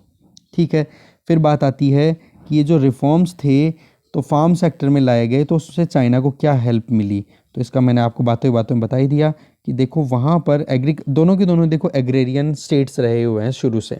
ठीक है। फिर बात आती है कि ये जो रिफॉर्म्स थे तो फार्म सेक्टर में लाए गए, तो उससे चाइना को क्या हेल्प मिली। तो इसका मैंने आपको बातों बातों में बता ही दिया कि देखो वहाँ पर दोनों के दोनों देखो एग्रेरियन स्टेट्स रहे हुए हैं शुरू से।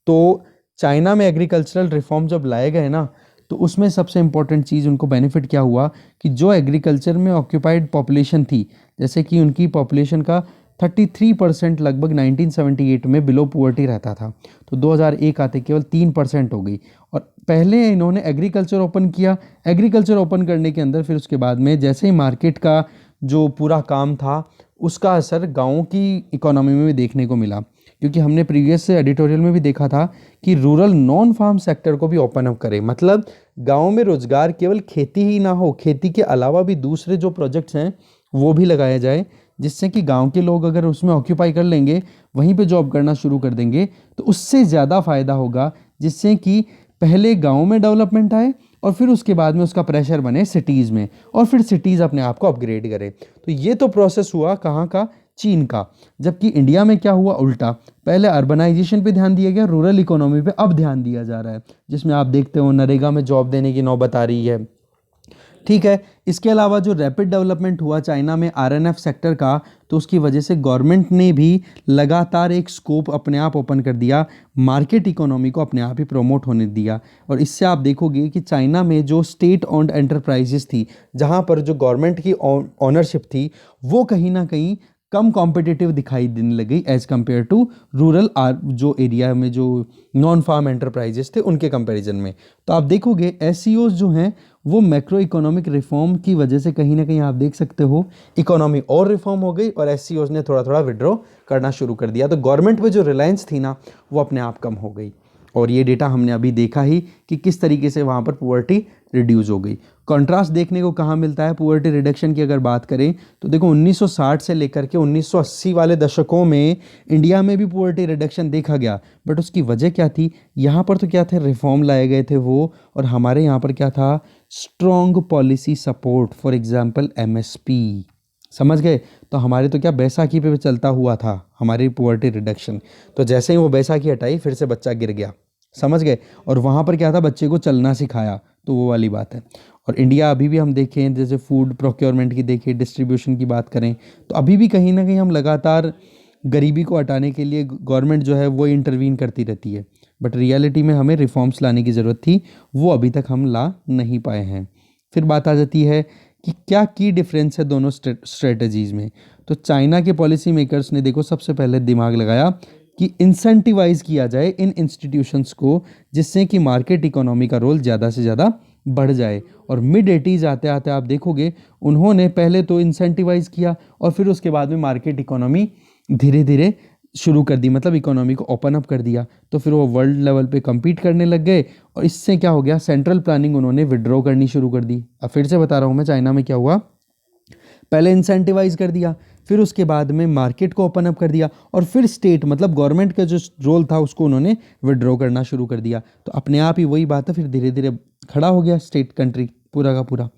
तो चाइना में एग्रीकल्चरल रिफॉर्म जब लाए गए ना, तो उसमें सबसे इम्पोर्टेंट चीज़ उनको बेनिफिट क्या हुआ कि जो एग्रीकल्चर में ऑक्यूपाइड पॉपुलेशन थी, जैसे कि उनकी पॉपुलेशन का 33% लगभग 1978 में बिलो पुअर्टी रहता था, तो 2001 आते केवल 3% हो गई। और पहले इन्होंने एग्रीकल्चर ओपन किया, एग्रीकल्चर ओपन करने के अंदर फिर उसके बाद में जैसे ही मार्केट का जो पूरा काम था, उसका असर गाँवों की इकोनॉमी में भी देखने को मिला। क्योंकि हमने प्रीवियस एडिटोरियल में भी देखा था कि रूरल नॉन फार्म सेक्टर को भी ओपन अप करें, मतलब गाँव में रोजगार केवल खेती ही ना हो, खेती के अलावा भी दूसरे जो प्रोजेक्ट्स हैं वो भी लगाया जाए, जिससे कि गांव के लोग अगर उसमें ऑक्यूपाई कर लेंगे, वहीं पे जॉब करना शुरू कर देंगे, तो उससे ज़्यादा फ़ायदा होगा, जिससे कि पहले गांव में डेवलपमेंट आए और फिर उसके बाद में उसका प्रेशर बने सिटीज़ में, और फिर सिटीज़ अपने आप को अपग्रेड करें। तो ये तो प्रोसेस हुआ कहाँ का, चीन का। जबकि इंडिया में क्या हुआ, उल्टा, पहले अर्बनाइजेशन पे ध्यान दिया गया, रूरल इकोनॉमी पे अब ध्यान दिया जा रहा है, जिसमें आप देखते हो नरेगा में जॉब देने की नौबत आ रही है, ठीक है। इसके अलावा जो रैपिड डेवलपमेंट हुआ चाइना में आरएनएफ सेक्टर का, तो उसकी वजह से गवर्नमेंट ने भी लगातार एक स्कोप अपने आप ओपन कर दिया, मार्केट इकोनॉमी को अपने आप ही प्रमोट होने दिया। और इससे आप देखोगे कि चाइना में जो स्टेट ओन्ड एंटरप्राइजेस थी, जहाँ पर जो गवर्नमेंट की ऑनरशिप थी, वो कहीं ना कहीं कम कॉम्पिटिटिव दिखाई देने लगी एज कम्पेयर टू रूरल जो एरिया में जो नॉन फार्म एंटरप्राइजेस थे उनके कंपैरिजन में। तो आप देखोगे एससीओज जो हैं वो मैक्रो इकोनॉमिक रिफॉर्म की वजह से कहीं ना कहीं आप देख सकते हो इकोनॉमी और रिफॉर्म हो गई, और एससीओज ने थोड़ा थोड़ा विड्रॉ करना शुरू कर दिया। तो गवर्नमेंट पे जो रिलायंस थी ना, वो अपने आप कम हो गई। और ये डेटा हमने अभी देखा ही कि किस तरीके से वहाँ पर पुअर्टी रिड्यूस हो गई। कंट्रास्ट देखने को कहाँ मिलता है पुअर्टी रिडक्शन की अगर बात करें, तो देखो 1960 से लेकर के 1980 वाले दशकों में इंडिया में भी पुअर्टी रिडक्शन देखा गया, बट उसकी वजह क्या थी, यहाँ पर तो क्या थे, रिफॉर्म लाए गए थे वो, और हमारे यहाँ पर क्या था, strong policy support, for example MSP, समझ गए। तो हमारे तो क्या बैसाखी पे चलता हुआ था हमारी पुअर्टी रिडक्शन, तो जैसे ही वो बैसाखी हटाई फिर से बच्चा गिर गया, समझ गए। और वहाँ पर क्या था, बच्चे को चलना सिखाया, तो वो वाली बात है। और इंडिया अभी भी हम देखें, जैसे फूड प्रोक्योरमेंट की देखें, डिस्ट्रीब्यूशन की बात करें, तो अभी भी कहीं ना कहीं हम लगातार गरीबी को हटाने के लिए गवर्नमेंट जो है वो इंटरवीन करती रहती है, बट रियलिटी में हमें रिफॉर्म्स लाने की ज़रूरत थी, वो अभी तक हम ला नहीं पाए हैं। फिर बात आ जाती है कि क्या की डिफरेंस है दोनों स्ट्रेटजीज़ में। तो चाइना के पॉलिसी मेकर्स ने देखो सबसे पहले दिमाग लगाया कि इंसेंटिवाइज किया जाए इन इंस्टीट्यूशंस को, जिससे कि मार्केट इकोनॉमी का रोल ज़्यादा से ज़्यादा बढ़ जाए। और मिड 80s आते आते आप देखोगे उन्होंने पहले तो इंसेंटिवाइज किया और फिर उसके बाद में मार्केट इकोनॉमी धीरे धीरे शुरू कर दी, मतलब इकोनॉमी को ओपन अप कर दिया। तो फिर वो वर्ल्ड लेवल पे compete करने लग गए और इससे क्या हो गया, सेंट्रल प्लानिंग उन्होंने विड्रॉ करनी शुरू कर दी। अब फिर से बता रहा हूँ मैं, चाइना में क्या हुआ, पहले इंसेंटिवाइज कर दिया, फिर उसके बाद में मार्केट को ओपन अप कर दिया और फिर स्टेट मतलब गवर्नमेंट का जो रोल था उसको उन्होंने विड्रॉ करना शुरू कर दिया। तो अपने आप ही वही बात है, फिर धीरे धीरे खड़ा हो गया स्टेट कंट्री पूरा का पूरा।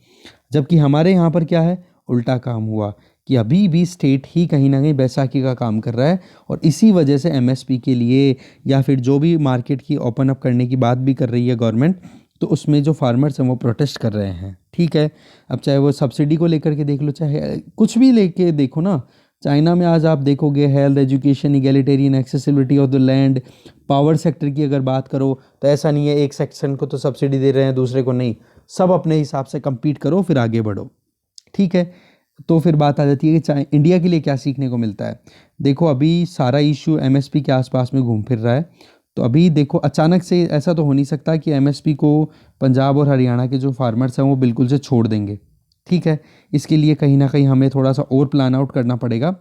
जबकि हमारे यहाँ पर क्या है, उल्टा काम हुआ कि अभी भी स्टेट ही कहीं ना कहीं बैसाखी का काम कर रहा है और इसी वजह से एमएसपी के लिए या फिर जो भी मार्केट की ओपन अप करने की बात भी कर रही है गवर्नमेंट, तो उसमें जो फार्मर्स हैं वो प्रोटेस्ट कर रहे हैं। ठीक है, अब चाहे वो सब्सिडी को लेकर के देख लो, चाहे कुछ भी लेके देखो ना, चाइना में आज आप देखोगे health, education, egalitarian accessibility of the land, power sector की अगर बात करो तो ऐसा नहीं है एक सेक्शन को तो सब्सिडी दे रहे हैं दूसरे को नहीं, सब अपने हिसाब से compete करो फिर आगे बढ़ो। ठीक है, तो फिर बात आ जाती है कि इंडिया के लिए क्या सीखने को मिलता है। देखो अभी सारा इशू एमएसपी के आसपास में घूम फिर रहा है, तो अभी देखो अचानक से ऐसा तो हो नहीं सकता कि एमएसपी को पंजाब और हरियाणा के जो फार्मर्स हैं वो बिल्कुल से छोड़ देंगे। ठीक है, इसके लिए कहीं ना कहीं हमें थोड़ा सा और प्लान आउट करना पड़ेगा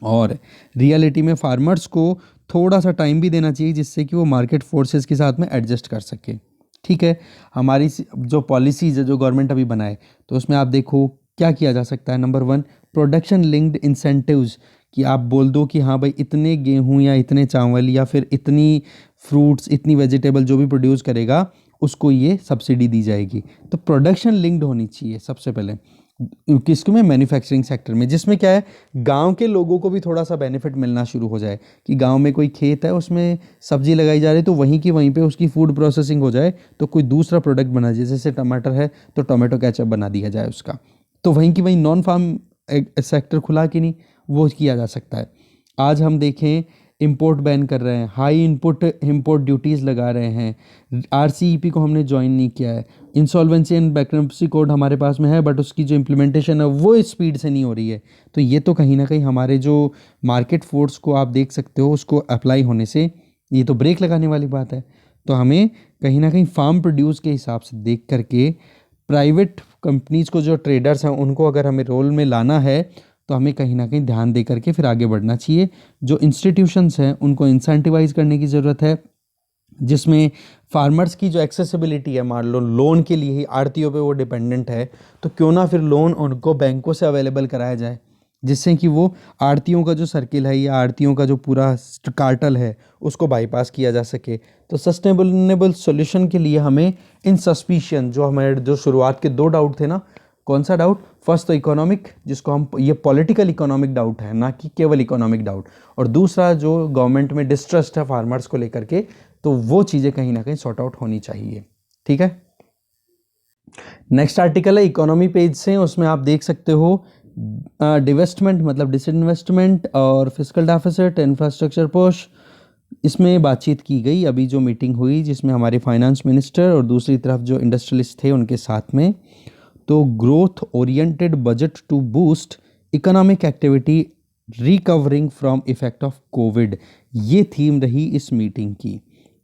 और रियलिटी में फार्मर्स को थोड़ा सा टाइम भी देना चाहिए जिससे कि वो मार्केट फोर्सेस के साथ में एडजस्ट कर सके। ठीक है, हमारी जो पॉलिसीज़ है जो गवर्नमेंट अभी बनाए तो उसमें आप देखो क्या किया जा सकता है। नंबर 1, प्रोडक्शन लिंक्ड इंसेंटिव्स, कि आप बोल दो कि हाँ भाई इतने गेहूं या इतने चावल या फिर इतनी फ्रूट्स, इतनी वेजिटेबल जो भी प्रोड्यूस करेगा उसको ये सब्सिडी दी जाएगी। तो प्रोडक्शन लिंक्ड होनी चाहिए सबसे पहले, किसको में, मैन्युफैक्चरिंग सेक्टर में, जिसमें क्या है गांव के लोगों को भी थोड़ा सा बेनिफिट मिलना शुरू हो जाए कि गांव में कोई खेत है उसमें सब्जी लगाई जा रही है तो वहीं की वहीं पे उसकी फूड प्रोसेसिंग हो जाए, तो कोई दूसरा प्रोडक्ट बना जाए, जैसे टमाटर है तो टोमेटो केचप बना दिया जाए उसका, तो वहीं की वहीं नॉन फार्म सेक्टर खुला कि नहीं, वो किया जा सकता है। आज हम देखें इंपोर्ट बैन कर रहे हैं, हाई इंपोर्ट ड्यूटीज़ लगा रहे हैं, आरसीईपी को हमने ज्वाइन नहीं किया है, इंसॉल्वेंसी एंड बैंक्रप्सी कोड हमारे पास में है बट उसकी जो इम्प्लीमेंटेशन है वो स्पीड से नहीं हो रही है। तो ये तो कहीं ना कहीं हमारे जो मार्केट फोर्स को आप देख सकते हो उसको अप्लाई होने से ये तो ब्रेक लगाने वाली बात है। तो हमें कहीं ना कहीं फार्म प्रोड्यूस के हिसाब से देख करके प्राइवेट कंपनीज़ को, जो ट्रेडर्स हैं उनको अगर हमें रोल में लाना है तो हमें कहीं ना कहीं ध्यान दे करके फिर आगे बढ़ना चाहिए। जो इंस्टीट्यूशंस हैं उनको इंसेंटिवाइज करने की ज़रूरत है, जिसमें फार्मर्स की जो एक्सेसिबिलिटी है, मान लो लोन के लिए ही आड़तियों पे वो डिपेंडेंट है, तो क्यों ना फिर लोन उनको बैंकों से अवेलेबल कराया जाए, जिससे कि वो आड़तियों का जो सर्किल है या आड़तियों का जो पूरा कार्टल है उसको बाईपास किया जा सके। तो सस्टेनेबल सॉल्यूशन के लिए हमें इन सस्पिशन, जो हमारे जो शुरुआत के 2 डाउट थे ना, कौन सा डाउट, फर्स्ट तो इकोनॉमिक, जिसको हम ये पॉलिटिकल इकोनॉमिक डाउट है ना कि केवल इकोनॉमिक डाउट, और दूसरा जो गवर्नमेंट में डिस्ट्रस्ट है फार्मर्स को लेकर के, तो वो चीज़ें कहीं ना कहीं सॉर्ट आउट होनी चाहिए। ठीक है, नेक्स्ट आर्टिकल है इकोनॉमी पेज से, उसमें आप देख सकते हो डिवेस्टमेंट मतलब डिसइन्वेस्टमेंट और फिस्कल डेफिसिट, इंफ्रास्ट्रक्चर पुश, इसमें बातचीत की गई। अभी जो मीटिंग हुई जिसमें हमारे फाइनेंस मिनिस्टर और दूसरी तरफ जो इंडस्ट्रियलिस्ट थे उनके साथ में, तो growth oriented budget to boost economic activity recovering from effect of Covid, ये थीम रही इस मीटिंग की।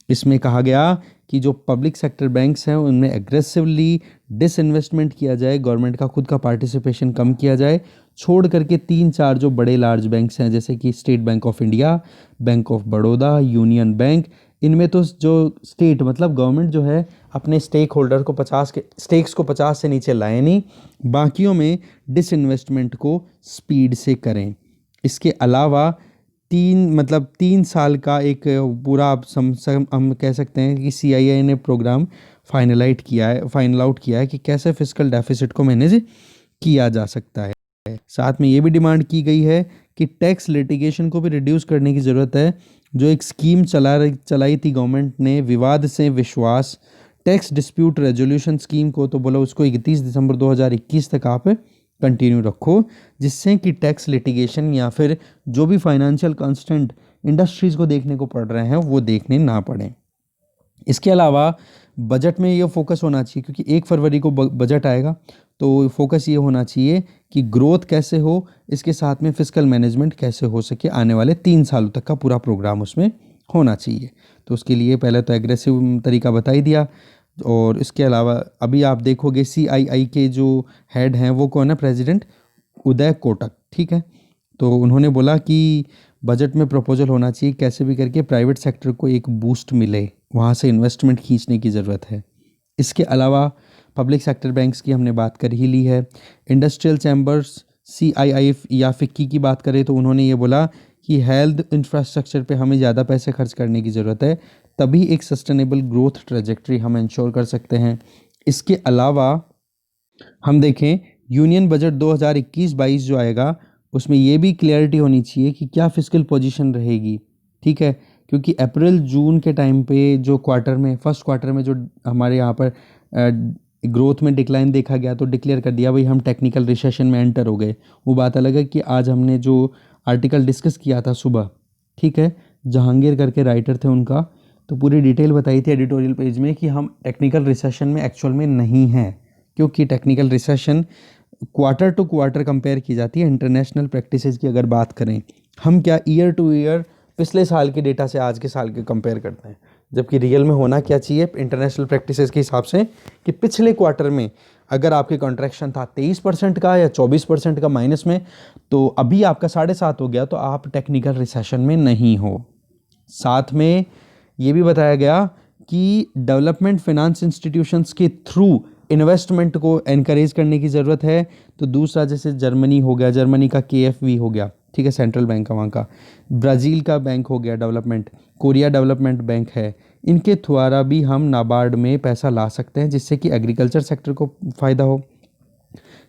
इसमें कहा गया कि जो पब्लिक सेक्टर बैंक्स हैं उनमें एग्रेसिवली डिसइन्वेस्टमेंट किया जाए, गवर्नमेंट का खुद का पार्टिसिपेशन कम किया जाए, छोड़ करके 3-4 जो बड़े लार्ज बैंक्स हैं जैसे कि state bank of India, bank of Baroda, union bank, इनमें तो जो स्टेट मतलब गवर्नमेंट जो है अपने स्टेक होल्डर को 50 के स्टेक्स को 50 से नीचे लाए नहीं, बाकियों में डिसइन्वेस्टमेंट को स्पीड से करें। इसके अलावा 3 साल का एक पूरा आप हम कह सकते हैं कि सीआईआई ने प्रोग्राम फाइनल आउट किया है कि कैसे फिस्कल डेफिसिट को मैनेज किया जा सकता है। साथ में ये भी डिमांड की गई है कि टैक्स लिटिगेशन को भी रिड्यूस करने की ज़रूरत है। जो एक स्कीम चलाई थी गवर्नमेंट ने, विवाद से विश्वास टैक्स डिस्प्यूट रेजोल्यूशन स्कीम को, तो बोला उसको 31 दिसंबर 2021 तक आप कंटिन्यू रखो, जिससे कि टैक्स लिटिगेशन या फिर जो भी फाइनेंशियल कंस्टेंट इंडस्ट्रीज़ को देखने को पड़ रहे हैं वो देखने ना पड़े। इसके अलावा बजट में ये फोकस होना चाहिए, क्योंकि 1 फरवरी को बजट आएगा, तो फोकस ये होना चाहिए कि ग्रोथ कैसे हो, इसके साथ में फिस्कल मैनेजमेंट कैसे हो सके, आने वाले 3 सालों तक का पूरा प्रोग्राम उसमें होना चाहिए। तो उसके लिए पहले तो एग्रेसिव तरीका बता ही दिया, और इसके अलावा अभी आप देखोगे CII के जो हेड हैं वो कौन है, प्रेसिडेंट उदय कोटक, ठीक है। तो उन्होंने बोला कि बजट में प्रपोजल होना चाहिए कैसे भी करके प्राइवेट सेक्टर को एक बूस्ट मिले, वहाँ से इन्वेस्टमेंट खींचने की ज़रूरत है। इसके अलावा पब्लिक सेक्टर बैंक्स की हमने बात कर ही ली है। इंडस्ट्रियल चैम्बर्स CII या फिक्की की बात करें तो उन्होंने ये बोला कि हेल्थ इंफ्रास्ट्रक्चर पे हमें ज़्यादा पैसे खर्च करने की ज़रूरत है, तभी एक सस्टेनेबल ग्रोथ ट्रेजेक्ट्री हम इंश्योर कर सकते हैं। इसके अलावा हम देखें यूनियन बजट 2021-22 जो आएगा उसमें ये भी क्लियरिटी होनी चाहिए कि क्या फिस्कल पोजीशन रहेगी, ठीक है। क्योंकि अप्रैल जून के टाइम पे जो क्वार्टर में फर्स्ट क्वार्टर में जो हमारे यहाँ पर ग्रोथ में डिक्लाइन देखा गया तो डिक्लेयर कर दिया भाई हम टेक्निकल रिसेशन में एंटर हो गए। वो बात अलग है कि आज हमने जो आर्टिकल डिस्कस किया था सुबह, ठीक है, जहांगीर करके राइटर थे उनका, तो पूरी डिटेल बताई थी एडिटोरियल पेज में कि हम टेक्निकल रिसेशन में एक्चुअल में नहीं हैं, क्योंकि technical recession quarter to quarter compare की जाती है। इंटरनेशनल प्रैक्टिसेस की अगर बात करें, हम क्या ईयर टू ईयर पिछले साल के डेटा से आज के साल के कंपेयर करते हैं, जबकि रियल में होना क्या चाहिए इंटरनेशनल प्रैक्टिसेस के हिसाब से कि पिछले क्वार्टर में अगर आपके कॉन्ट्रैक्शन था 23% का या 24% का माइनस में, तो अभी आपका 7.5 हो गया, तो आप टेक्निकल रिसेशन में नहीं हो। साथ में ये भी बताया गया कि डेवलपमेंट फाइनेंस इंस्टीट्यूशंस के थ्रू इन्वेस्टमेंट को एनकरेज करने की ज़रूरत है। तो दूसरा जैसे जर्मनी हो गया, जर्मनी का KfW हो गया, ठीक है, सेंट्रल बैंक का वहाँ का, ब्राज़ील का बैंक हो गया डेवलपमेंट, कोरिया डेवलपमेंट बैंक है, इनके द्वारा भी हम नाबार्ड में पैसा ला सकते हैं जिससे कि एग्रीकल्चर सेक्टर को फ़ायदा हो।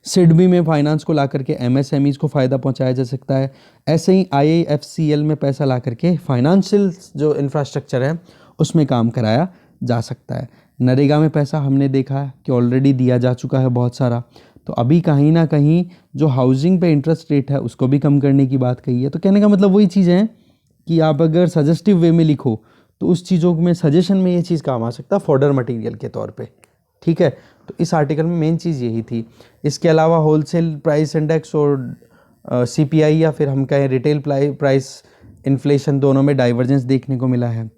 सिडबी में फाइनेंस को ला करके MSMEs को फ़ायदा पहुंचाया जा सकता है। ऐसे ही IIFCL में पैसा ला करके फाइनेंशियल जो इंफ्रास्ट्रक्चर है उसमें काम कराया जा सकता है। नरेगा में पैसा हमने देखा है कि ऑलरेडी दिया जा चुका है बहुत सारा, तो अभी कहीं ना कहीं जो हाउसिंग पे इंटरेस्ट रेट है उसको भी कम करने की बात कही है। तो कहने का मतलब वही चीज़ है कि आप अगर सजेस्टिव वे में लिखो तो उस चीज़ों में सजेशन में ये चीज़ काम आ सकता है फॉर्डर मटेरियल के तौर पे, ठीक है। तो इस आर्टिकल में मेन चीज़ यही थी। इसके अलावा होलसेल प्राइस इंडेक्स और CPI या फिर हम कहें रिटेल प्राइस इन्फ्लेशन, दोनों में डाइवर्जेंस देखने को मिला है,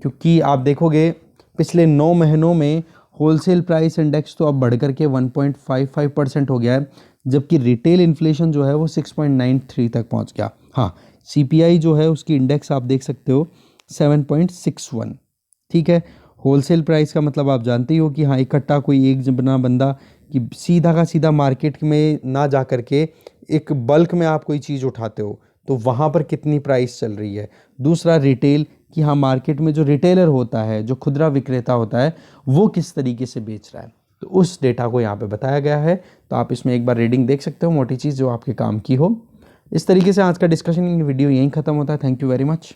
क्योंकि आप देखोगे पिछले 9 महीनों में होलसेल प्राइस इंडेक्स तो अब बढ़ कर के 1.55% हो गया है, जबकि रिटेल इन्फ्लेशन जो है वो 6.93 तक पहुंच गया। हाँ, CPI जो है उसकी इंडेक्स आप देख सकते हो 7.61, ठीक है। होलसेल प्राइस का मतलब आप जानते ही हो कि हाँ, इकट्ठा कोई एक जना बंदा कि सीधा का सीधा मार्केट में ना जा कर के एक बल्क में आप कोई चीज़ उठाते हो तो वहाँ पर कितनी प्राइस चल रही है। दूसरा रिटेल कि हाँ, मार्केट में जो रिटेलर होता है, जो खुदरा विक्रेता होता है, वो किस तरीके से बेच रहा है, तो उस डेटा को यहाँ पे बताया गया है। तो आप इसमें एक बार रीडिंग देख सकते हो, मोटी चीज़ जो आपके काम की हो। इस तरीके से आज का डिस्कशन वीडियो यहीं ख़त्म होता है। Thank you very much.